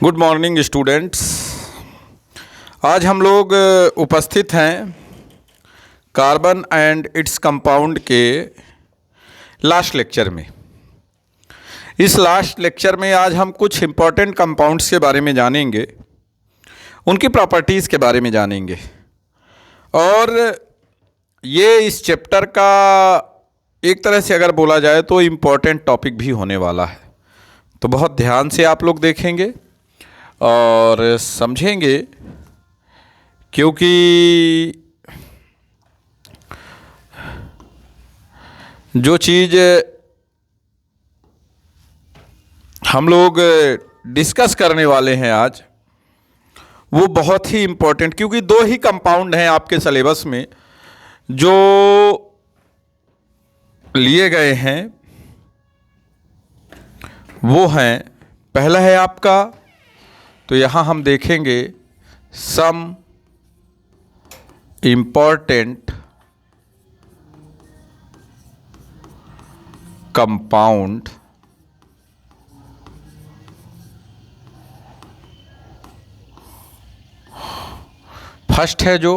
Good morning students. आज हम लोग उपस्थित हैं कार्बन एंड इट्स कंपाउंड के लास्ट लेक्चर में। इस लास्ट लेक्चर में आज हम कुछ इम्पॉर्टेंट कंपाउंड्स के बारे में जानेंगे, उनकी प्रॉपर्टीज़ के बारे में जानेंगे और ये इस चैप्टर का एक तरह से अगर बोला जाए तो इम्पॉर्टेंट टॉपिक भी होने वाला है। तो बहुत ध्यान से आप लोग देखेंगे और समझेंगे, क्योंकि जो चीज़ हम लोग डिस्कस करने वाले हैं आज वो बहुत ही इम्पोर्टेंट, क्योंकि दो ही कंपाउंड हैं आपके सिलेबस में जो लिए गए हैं। वो हैं, पहला है आपका, तो यहाँ हम देखेंगे सम इम्पॉर्टेंट कंपाउंड फर्स्ट है जो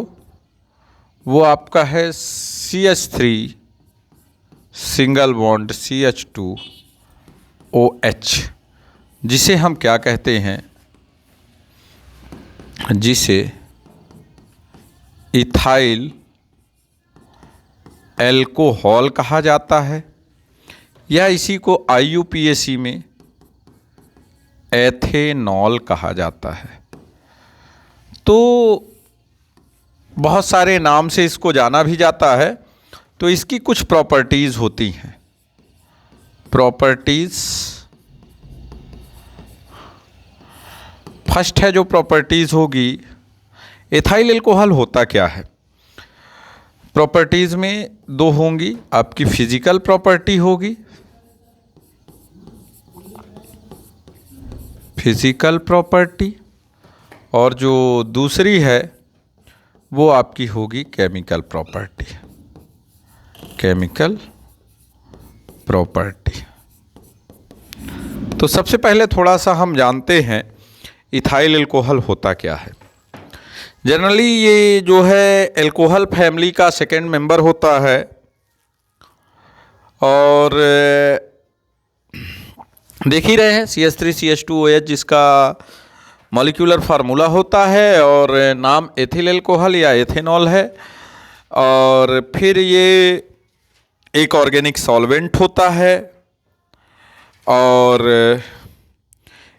वो आपका है CH3 सिंगल बॉन्ड CH2OH, जिसे हम क्या कहते हैं, जिसे इथाइल एल्कोहल कहा जाता है, या इसी को IUPAC में एथेनॉल कहा जाता है। तो बहुत सारे नाम से इसको जाना भी जाता है। तो इसकी कुछ प्रॉपर्टीज़ होती हैं। प्रॉपर्टीज़ फर्स्ट है जो प्रॉपर्टीज़ होगी, एथाइल एल्कोहल होता क्या है। प्रॉपर्टीज़ में दो होंगी, आपकी फिजिकल प्रॉपर्टी होगी, फिजिकल प्रॉपर्टी, और जो दूसरी है वो आपकी होगी केमिकल प्रॉपर्टी, केमिकल प्रॉपर्टी। तो सबसे पहले थोड़ा सा हम जानते हैं इथाइल एल्कोहल होता क्या है। जनरली ये जो है एल्कोहल फैमिली का सेकेंड मेंबर होता है और देख ही रहे हैं CH3CH2OH जिसका मॉलिक्यूलर फार्मूला होता है और नाम एथिल एल्कोहल या एथेनॉल है। और फिर ये एक ऑर्गेनिक सॉल्वेंट होता है और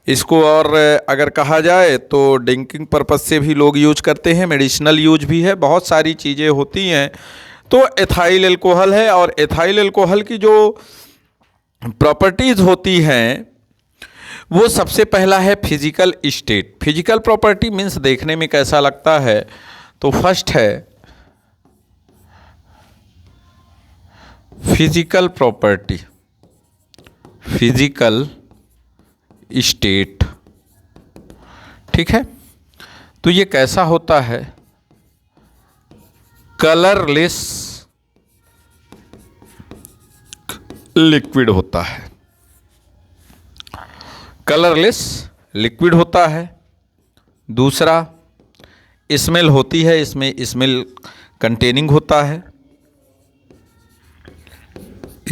इसको और अगर कहा जाए तो ड्रिंकिंग पर्पस से भी लोग यूज करते हैं, मेडिसिनल यूज भी है, बहुत सारी चीज़ें होती हैं। तो एथाइल एल्कोहल है और एथाइल एल्कोहल की जो प्रॉपर्टीज़ होती हैं वो सबसे पहला है physical state. Physical property means देखने में कैसा लगता है। तो फर्स्ट है फिजिकल प्रॉपर्टी, फिजिकल स्टेट, ठीक है। तो ये कैसा होता है, कलरलेस लिक्विड होता है, कलरलेस लिक्विड होता है। दूसरा स्मेल होती है, इसमें स्मेल कंटेनिंग होता है,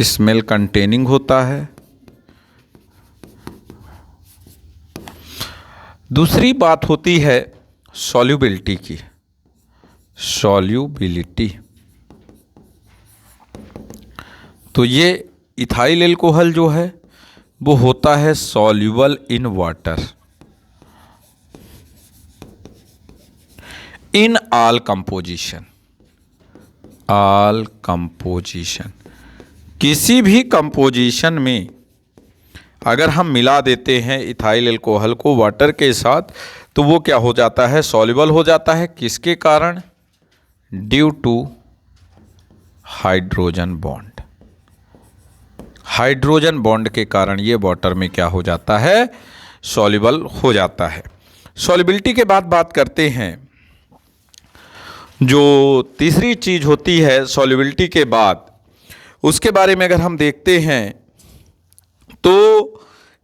स्मेल कंटेनिंग होता है। दूसरी बात होती है सॉल्युबिलिटी की, सॉल्युबिलिटी। तो ये इथाइल एल्कोहल जो है वो होता है soluble in water in all composition, all composition. किसी भी कंपोजिशन में अगर हम मिला देते हैं इथाइल एल्कोहल को वाटर के साथ तो वो क्या हो जाता है, सॉल्युबल हो जाता है। किसके कारण, due to hydrogen bond. Hydrogen bond के कारण ये वाटर में क्या हो जाता है, सॉल्युबल हो जाता है। सॉल्युबिलिटी के बाद बात करते हैं, जो तीसरी चीज़ होती है सॉल्युबिलिटी के बाद, उसके बारे में अगर हम देखते हैं तो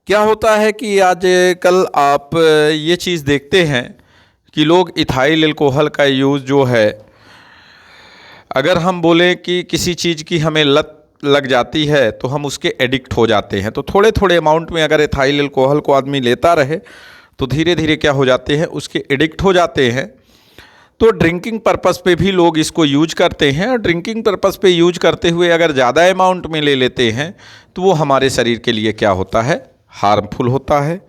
क्या होता है कि आज कल आप ये चीज़ देखते हैं कि लोग इथाइल अल्कोहल का यूज़ जो है, अगर हम बोलें कि किसी चीज़ की हमें लत लग जाती है तो हम उसके एडिक्ट हो जाते हैं। तो थोड़े थोड़े अमाउंट में अगर इथाइल अल्कोहल को आदमी लेता रहे तो धीरे धीरे क्या हो जाते हैं, उसके एडिक्ट हो जाते हैं। तो ड्रिंकिंग पर्पस पे भी लोग इसको यूज करते हैं, और ड्रिंकिंग पर्पस पे यूज करते हुए अगर ज़्यादा अमाउंट में ले लेते हैं तो वो हमारे शरीर के लिए क्या होता है, हार्मफुल होता है।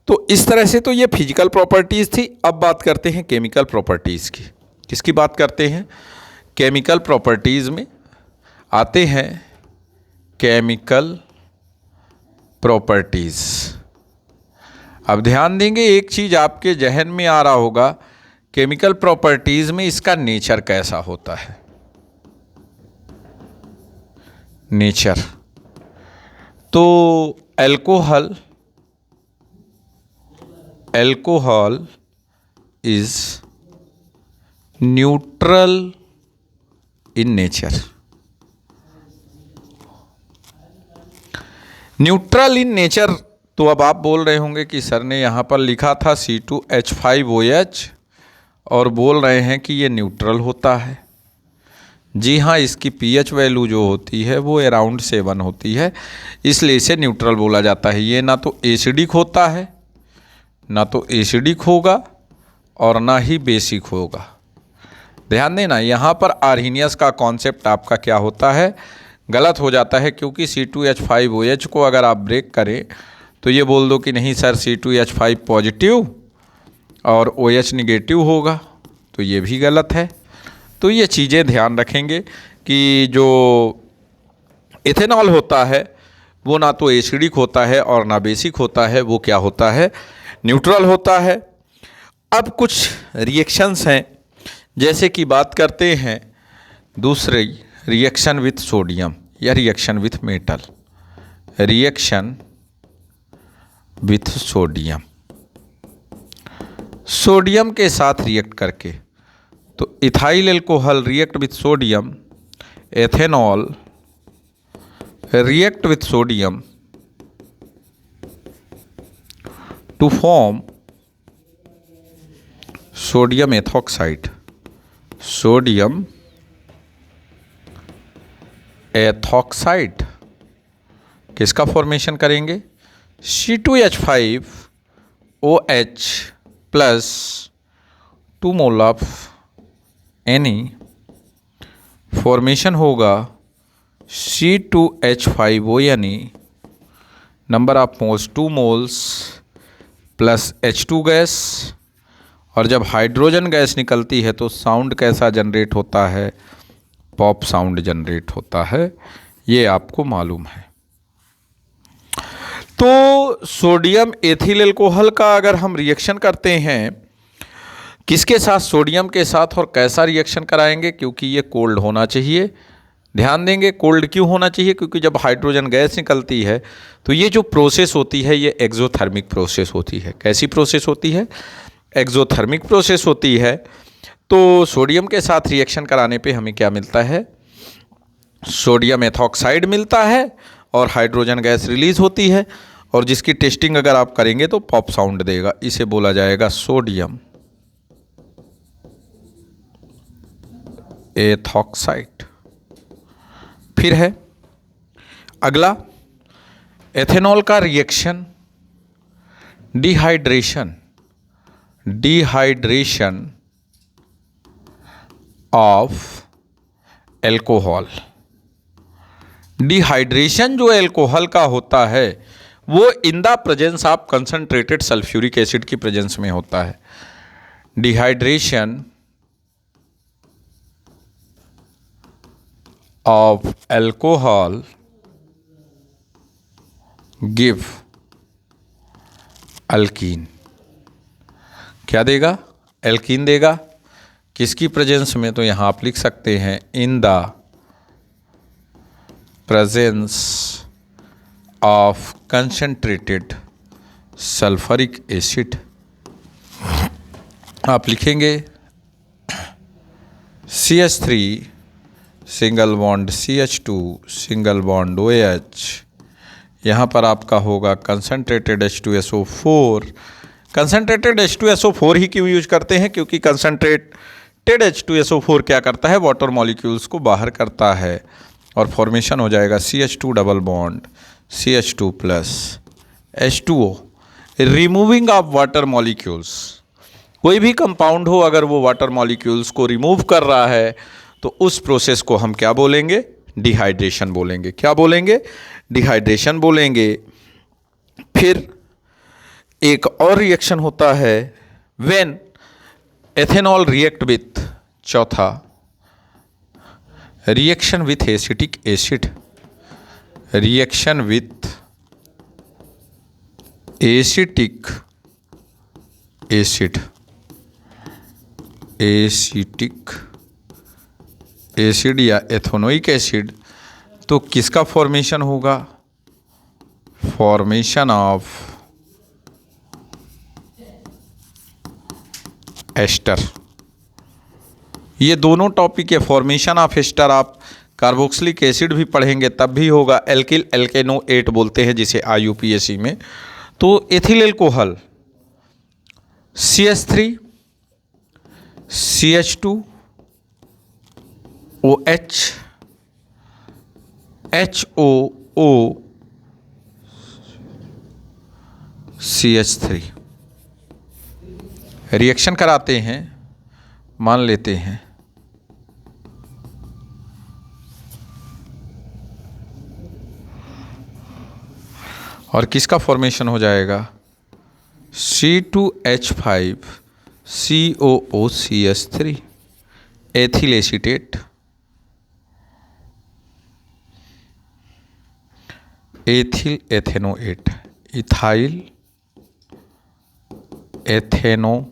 तो इस तरह से तो ये फिजिकल प्रॉपर्टीज़ थी। अब बात करते हैं केमिकल प्रॉपर्टीज़ की। किसकी बात करते हैं? केमिकल प्रॉपर्टीज़ में आते हैं केमिकल प्रॉपर्टीज़। अब ध्यान देंगे, एक चीज़ आपके जहन में आ रहा होगा, केमिकल प्रॉपर्टीज़ में इसका नेचर कैसा होता है। नेचर तो alcohol is neutral in nature. Neutral in nature, तो अब आप बोल रहे होंगे कि सर ने यहाँ पर लिखा था C2H5OH और बोल रहे हैं कि ये न्यूट्रल होता है। जी हाँ, इसकी pH वैल्यू जो होती है वो अराउंड 7 होती है, इसलिए इसे न्यूट्रल बोला जाता है। ये ना तो एसिडिक होता है, ना तो एसिडिक होगा और ना ही बेसिक होगा। ध्यान देना, यहाँ पर आर्हीनियस का कॉन्सेप्ट आपका क्या होता है, गलत हो जाता है। क्योंकि C2H5OH को अगर आप ब्रेक करें तो ये बोल दो कि नहीं सर C2H5 पॉजिटिव और OH निगेटिव होगा, तो ये भी गलत है। तो ये चीज़ें ध्यान रखेंगे कि जो इथेनॉल होता है वो ना तो एसिडिक होता है और ना बेसिक होता है, वो क्या होता है, न्यूट्रल होता है। अब कुछ रिएक्शंस हैं, जैसे कि बात करते हैं दूसरी, रिएक्शन विथ सोडियम या reaction with metal. Reaction with sodium, sodium के साथ रिएक्ट करके, तो ethyl alcohol react with sodium, ethanol react with sodium to form sodium ethoxide. Sodium ethoxide किसका फॉर्मेशन करेंगे, C2H5OH plus 2 mole of any, formation होगा C2H5O यानी number of moles 2 moles plus H2 gas. और जब hydrogen gas निकलती है तो sound कैसा जनरेट होता है, पॉप साउंड जनरेट होता है, ये आपको मालूम है। तो सोडियम एथिल अल्कोहल का अगर हम रिएक्शन करते हैं, किसके साथ, सोडियम के साथ, और कैसा रिएक्शन कराएंगे, क्योंकि ये कोल्ड होना चाहिए। ध्यान देंगे, कोल्ड क्यों होना चाहिए, क्योंकि जब हाइड्रोजन गैस निकलती है तो ये जो प्रोसेस होती है ये एक्सोथर्मिक प्रोसेस होती है। कैसी प्रोसेस होती है, एक्सोथर्मिक प्रोसेस होती है। तो सोडियम के साथ रिएक्शन कराने पे हमें क्या मिलता है, सोडियम एथॉक्साइड मिलता है और हाइड्रोजन गैस रिलीज होती है, और जिसकी टेस्टिंग अगर आप करेंगे तो पॉप साउंड देगा। इसे बोला जाएगा सोडियम एथॉक्साइड। फिर है अगला, एथेनॉल का reaction dehydration, dehydration of alcohol. Dehydration जो एल्कोहल का होता है वो in the presence of concentrated sulphuric acid की प्रेजेंस में होता है। Dehydration of alcohol give alkyne. क्या देगा, एल्कीन देगा। किसकी प्रेजेंस में, तो यहाँ आप लिख सकते हैं in the presence of concentrated sulphuric acid. आप लिखेंगे CH3 single bond CH2 single bond OH यहाँ पर आपका होगा कंसनट्रेटेड H2SO4। कंसनट्रेटेड H2SO4 ही क्यों यूज करते हैं? क्योंकि कंसनट्रेटेड H2SO4 क्या करता है? वाटर मॉलिक्यूल्स को बाहर करता है और फॉर्मेशन हो जाएगा CH2 double bond CH2 plus H2O, removing of water molecules. कोई भी कंपाउंड हो, अगर वो वाटर मॉलिक्यूल्स को रिमूव कर रहा है तो उस प्रोसेस को हम क्या बोलेंगे? डिहाइड्रेशन बोलेंगे। क्या बोलेंगे? डिहाइड्रेशन बोलेंगे। फिर एक और रिएक्शन होता है व्हेन एथेनॉल रिएक्ट विथ, चौथा reaction with acetic acid, reaction with acetic acid, acetic acid या एथेनोइक एसिड, तो किसका फॉर्मेशन होगा? Formation of ester. ये दोनों टॉपिक है। फॉर्मेशन ऑफ एस्टर आप कार्बोक्सिलिक एसिड भी पढ़ेंगे तब भी होगा। एल्किल एल्केनोएट बोलते हैं जिसे IUPAC में। तो ethyl alcohol CH3 CH2 OH HOO CH3 reaction कराते हैं, मान लेते हैं और किसका फॉर्मेशन हो जाएगा? C2H5 COOCH3 ethyl acetate, ethyl ethanoate, ethyl ethanoate,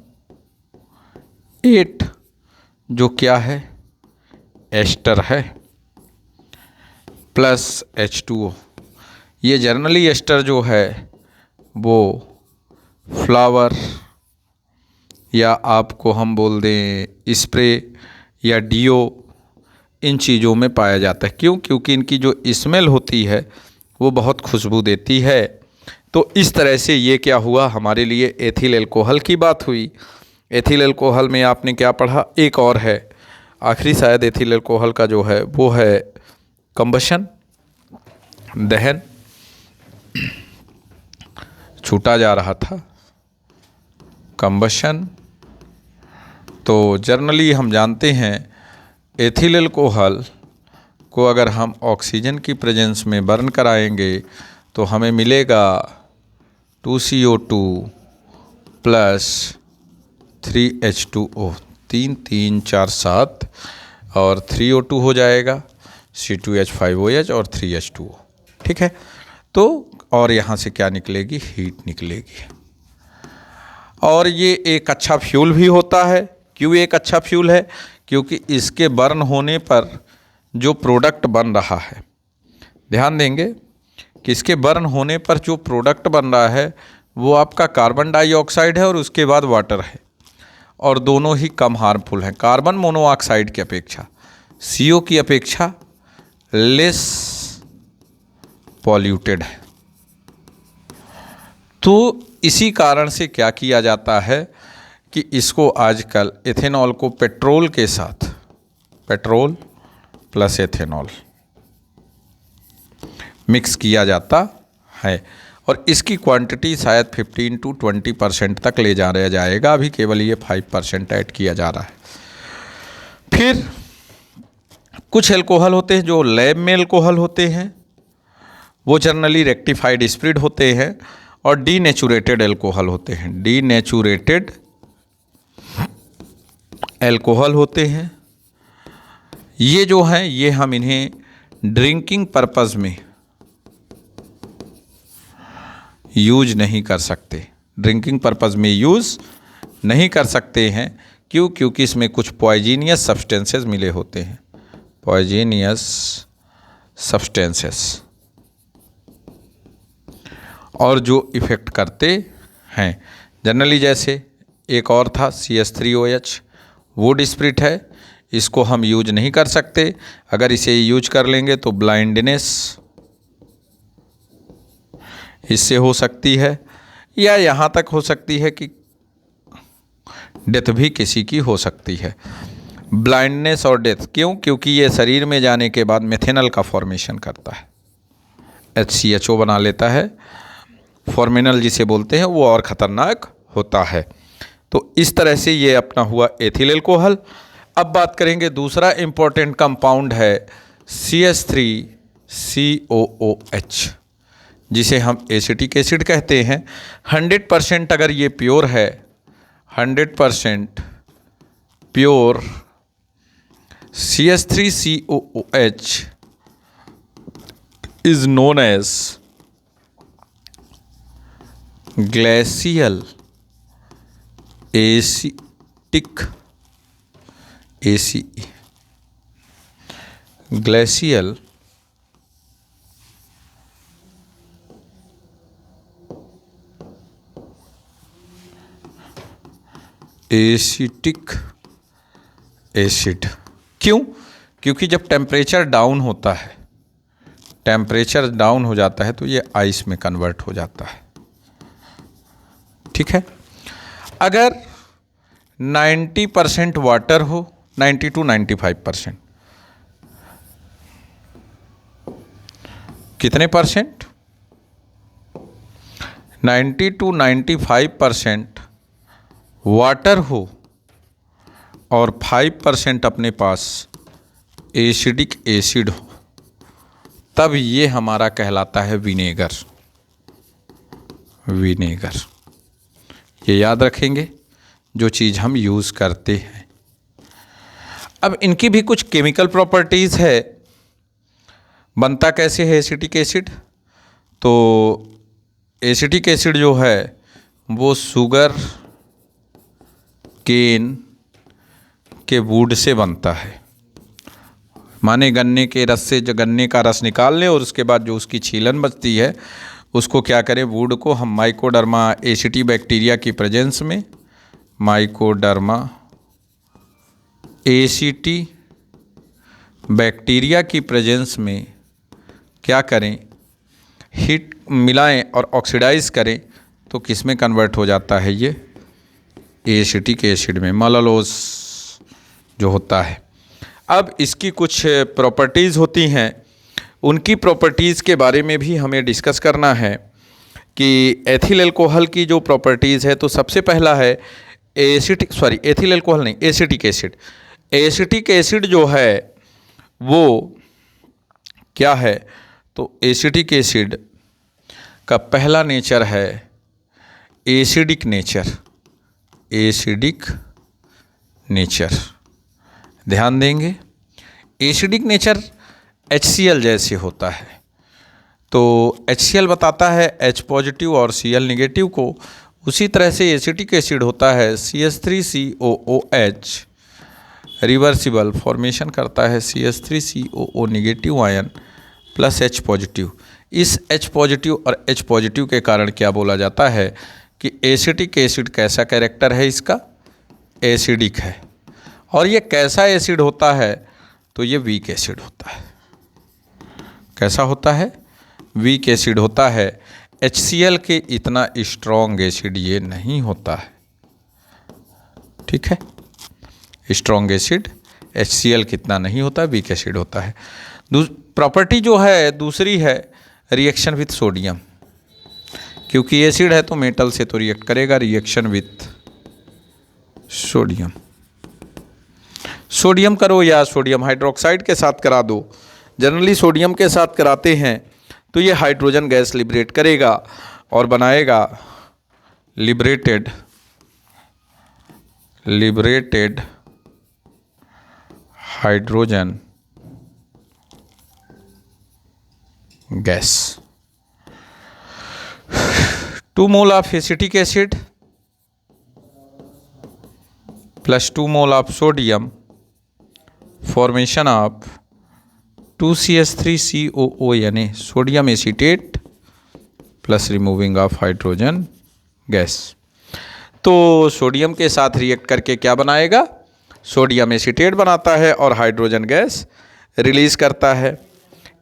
जो क्या है? एस्टर है, प्लस H2O। ये जर्नली एस्टर जो है वो फ्लावर या आपको हम बोल दें स्प्रे या डीओ, इन चीज़ों में पाया जाता है। क्यों? क्योंकि इनकी जो स्मेल होती है वो बहुत खुशबू देती है। तो इस तरह से ये क्या हुआ? हमारे लिए एथिल एल्कोहल की बात हुई। एथिल एल्कोहल में आपने क्या पढ़ा? एक और है आखिरी शायद एथिल एल्कोहल का जो है वो है कंबशन, दहन। छूटा जा रहा था कंबशन। तो जर्नली हम जानते हैं एथिल एल्कोहल को अगर हम ऑक्सीजन की प्रेजेंस में बर्न कराएंगे तो हमें मिलेगा 2CO2 प्लस 3H2O, 3 3 4 7 और 3O2 हो जाएगा C2H5OH और 3H2O। ठीक है। तो और यहाँ से क्या निकलेगी? हीट निकलेगी। और ये एक अच्छा फ्यूल भी होता है। क्यों एक अच्छा फ्यूल है? क्योंकि इसके बर्न होने पर जो प्रोडक्ट बन रहा है, ध्यान देंगे कि इसके बर्न होने पर जो प्रोडक्ट बन रहा है वो आपका कार्बन डाइऑक्साइड है और उसके बाद वाटर है, और दोनों ही कम हार्मफुल हैं कार्बन मोनोऑक्साइड की अपेक्षा, CO की अपेक्षा लेस पॉल्यूटेड है। तो इसी कारण से क्या किया जाता है कि इसको आजकल एथेनॉल को पेट्रोल के साथ, पेट्रोल प्लस एथेनॉल मिक्स किया जाता है और इसकी क्वांटिटी शायद 15 to 20% तक ले जाया जाएगा। अभी केवल ये 5% ऐड किया जा रहा है। फिर कुछ एल्कोहल होते हैं जो लैब में एल्कोहल होते हैं, वो जनरली रेक्टिफाइड स्प्रिड होते हैं, और डीनेचुरेटेड एल्कोहल होते हैं, डीनेचुरेटेड एल्कोहल होते हैं। ये जो हैं ये हम इन्हें ड्रिंकिंग पर्पस में यूज नहीं कर सकते, ड्रिंकिंग पर्पस में यूज़ नहीं कर सकते हैं। क्यों? क्योंकि इसमें कुछ पॉइजनियस सब्सटेंसेस मिले होते हैं, पॉइजनियस सब्सटेंसेस, और जो इफ़ेक्ट करते हैं। जनरली जैसे एक और था CH3OH, वुड स्प्रिट है, इसको हम यूज नहीं कर सकते। अगर इसे यूज कर लेंगे तो ब्लाइंडनेस इससे हो सकती है, या यहाँ तक हो सकती है कि डेथ भी किसी की हो सकती है। ब्लाइंडनेस और डेथ क्यों? क्योंकि ये शरीर में जाने के बाद मेथेनॉल का फॉर्मेशन करता है, HCHO बना लेता है। फॉर्मिनल जिसे बोलते हैं वो और ख़तरनाक होता है। तो इस तरह से ये अपना हुआ एथिल एल्कोहल। अब बात करेंगे दूसरा इम्पॉर्टेंट कंपाउंड है CH3COOH, जिसे हम एसिटिक एसिड कहते हैं। 100% अगर ये प्योर है, 100% pure CH3COOH is known as glacial acetic ACE, glacial acetic acid. क्यों? क्योंकि जब टेम्परेचर डाउन होता है, टेम्परेचर डाउन हो जाता है तो ये आइस में कन्वर्ट हो जाता है। ठीक है। अगर 90% वाटर हो, 90 to 95%, कितने परसेंट? 90 to 95% वाटर हो और 5% अपने पास एसिडिक एसिड हो, तब ये हमारा कहलाता है विनेगर। विनेगर, ये याद रखेंगे जो चीज़ हम यूज़ करते हैं। अब इनकी भी कुछ केमिकल प्रॉपर्टीज़ है। बनता कैसे है एसिटिक एसिड? तो एसिटिक एसिड जो है वो शुगर केन के वुड से बनता है। माने गन्ने के रस से, जो गन्ने का रस निकाल लें और उसके बाद जो उसकी छीलन बचती है उसको क्या करें, वुड को हम माइकोडर्मा एसिटी बैक्टीरिया की प्रेजेंस में, माइकोडर्मा एसिटी बैक्टीरिया की प्रेजेंस में क्या करें, हीट मिलाएं और ऑक्सीडाइज करें तो किस में कन्वर्ट हो जाता है ये एसिटिक एसिड में, मलालोज जो होता है। अब इसकी कुछ प्रॉपर्टीज़ होती हैं, उनकी प्रॉपर्टीज़ के बारे में भी हमें डिस्कस करना है कि एथिल अल्कोहल की जो प्रॉपर्टीज़ है। तो सबसे पहला है एथिल अल्कोहल नहीं, एसिटिक एसिड। एसिटिक एसिड जो है वो क्या है? तो एसिटिक एसिड का पहला नेचर है एसिडिक नेचर। एसिडिक नेचर, ध्यान देंगे। एसिडिक नेचर HCl जैसे होता है। तो HCl बताता है H पॉजिटिव और Cl निगेटिव को। उसी तरह से एसिटिक एसिड होता है CH3COOH, रिवर्सिबल फॉर्मेशन करता है CH3COO negative ion plus H positive. इस H पॉजिटिव और H पॉजिटिव के कारण क्या बोला जाता है कि एसिटिक एसिड कैसा कैरेक्टर है इसका? एसिडिक है। और ये कैसा एसिड होता है? तो ये वीक एसिड होता है। कैसा होता है? वीक एसिड होता है। HCl के इतना स्ट्रॉन्ग एसिड ये नहीं होता है। ठीक है, स्ट्रॉन्ग एसिड HCl कितना नहीं होता, वीक एसिड होता है। प्रॉपर्टी जो है दूसरी है रिएक्शन विथ सोडियम, क्योंकि एसिड है तो मेटल से तो रिएक्ट करेगा। रिएक्शन विथ सोडियम, सोडियम करो या सोडियम हाइड्रोक्साइड के साथ करा दो। जनरली सोडियम के साथ कराते हैं तो ये हाइड्रोजन गैस लिबरेट करेगा और बनाएगा liberated hydrogen gas. 2 mole of acetic acid plus 2 mole of sodium, formation of 2CH3COO यानी sodium acetate plus removing of hydrogen gas. तो सोडियम के साथ रिएक्ट करके क्या बनाएगा? सोडियम एसीटेट बनाता है और हाइड्रोजन गैस रिलीज करता है।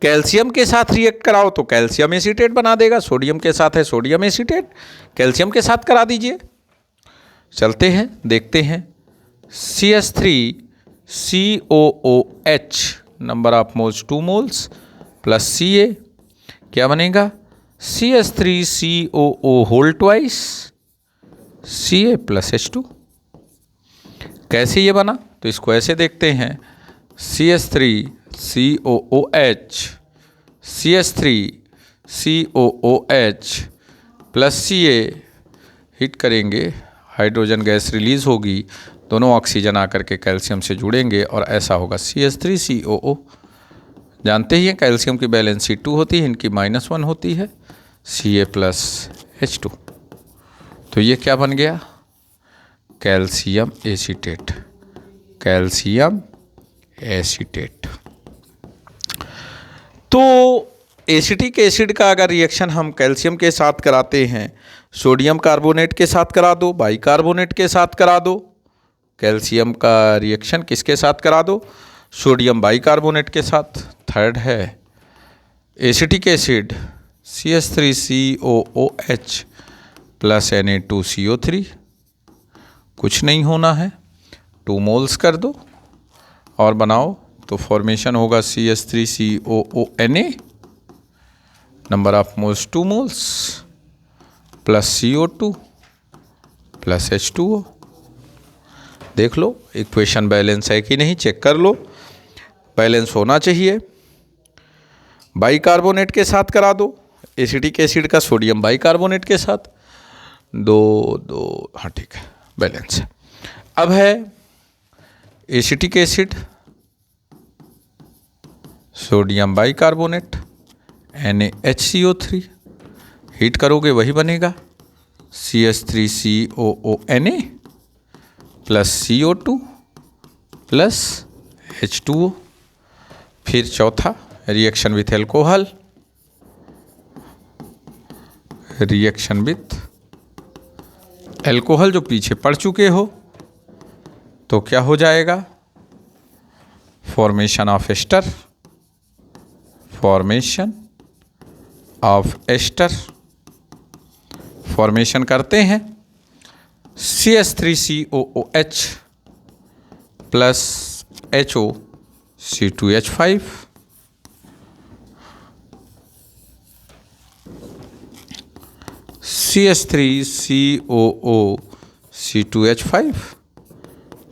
कैल्शियम के साथ रिएक्ट कराओ तो कैल्शियम एसीटेट बना देगा, सोडियम के साथ है सोडियम एसीटेट, कैल्शियम के साथ करा दीजिए। चलते हैं देखते हैं। CH3COOH number of moles 2 moles plus Ca क्या बनेगा CH3COO whole twice Ca plus H2। कैसे ये बना तो इसको ऐसे देखते हैं CH3COOH CH3COOH plus Ca hit करेंगे, हाइड्रोजन गैस रिलीज होगी, दोनों ऑक्सीजन आकर के कैल्शियम से जुड़ेंगे और ऐसा होगा CH3COO। जानते ही हैं कैल्शियम की वैलेंसी 2 होती है, इनकी -1 होती है, Ca प्लस H2। तो ये क्या बन गया कैल्शियम एसीटेट, कैल्शियम एसीटेट। तो एसिटिक एसिड का अगर रिएक्शन हम कैल्शियम के साथ कराते हैं, सोडियम कार्बोनेट के साथ करा दो, बाइकार्बोनेट के साथ करा दो, कैल्शियम का रिएक्शन किसके साथ करा दो सोडियम बाइकार्बोनेट के साथ। थर्ड है acetic acid CH3COOH plus Na2CO3, कुछ नहीं होना है, 2 मोल्स कर दो और बनाओ तो फॉर्मेशन होगा CH3COONA number of moles 2 moles plus CO2 plus H2O। देख लो इक्वेशन बैलेंस है कि नहीं, चेक कर लो, बैलेंस होना चाहिए। बाइकार्बोनेट के साथ करा दो एसिटिक एसिड का सोडियम बाइकार्बोनेट के साथ, 2 हाँ ठीक है बैलेंस है। अब है acetic acid sodium bicarbonate NaHCO3 heat करोगे वही बनेगा CH3COONA plus CO2 plus H2O। फिर चौथा reaction with alcohol, reaction with alcohol जो पीछे पढ़ चुके हो, तो क्या हो जाएगा formation of ester, formation of ester. Formation करते हैं CH3COOH plus HOC2H5 CH3COOC2H5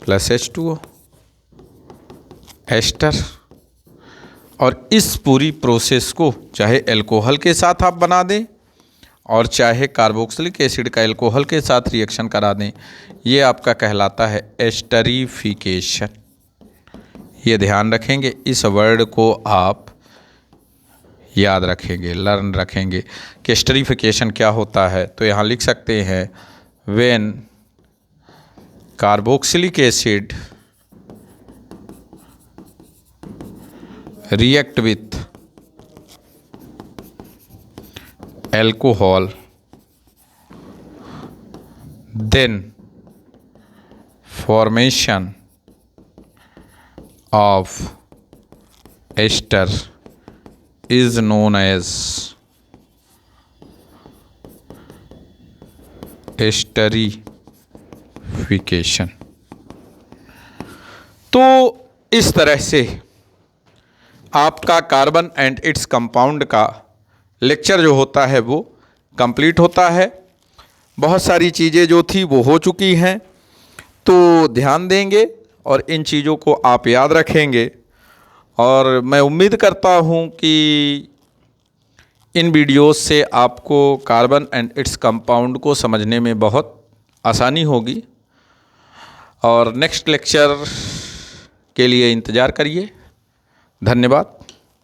plus H2O ester. और इस पूरी प्रोसेस को चाहे एल्कोहल के साथ आप बना दें और चाहे कार्बोक्सिलिक एसिड का एल्कोहल के साथ रिएक्शन करा दें, ये आपका कहलाता है एस्टरीफिकेशन। ये ध्यान रखेंगे, इस वर्ड को आप याद रखेंगे, लर्न रखेंगे कि एस्टरीफिकेशन क्या होता है। तो यहाँ लिख सकते हैं when carboxylic acid react with alcohol, then formation of ester is known as esterification। तो इस तरह से आपका कार्बन एंड इट्स कंपाउंड का लेक्चर जो होता है वो कंप्लीट होता है। बहुत सारी चीज़ें जो थी वो हो चुकी हैं, तो ध्यान देंगे और इन चीज़ों को आप याद रखेंगे। और मैं उम्मीद करता हूँ कि इन वीडियोस से आपको कार्बन एंड इट्स कंपाउंड को समझने में बहुत आसानी होगी। और नेक्स्ट लेक्चर के लिए इंतज़ार करिए। धन्यवाद।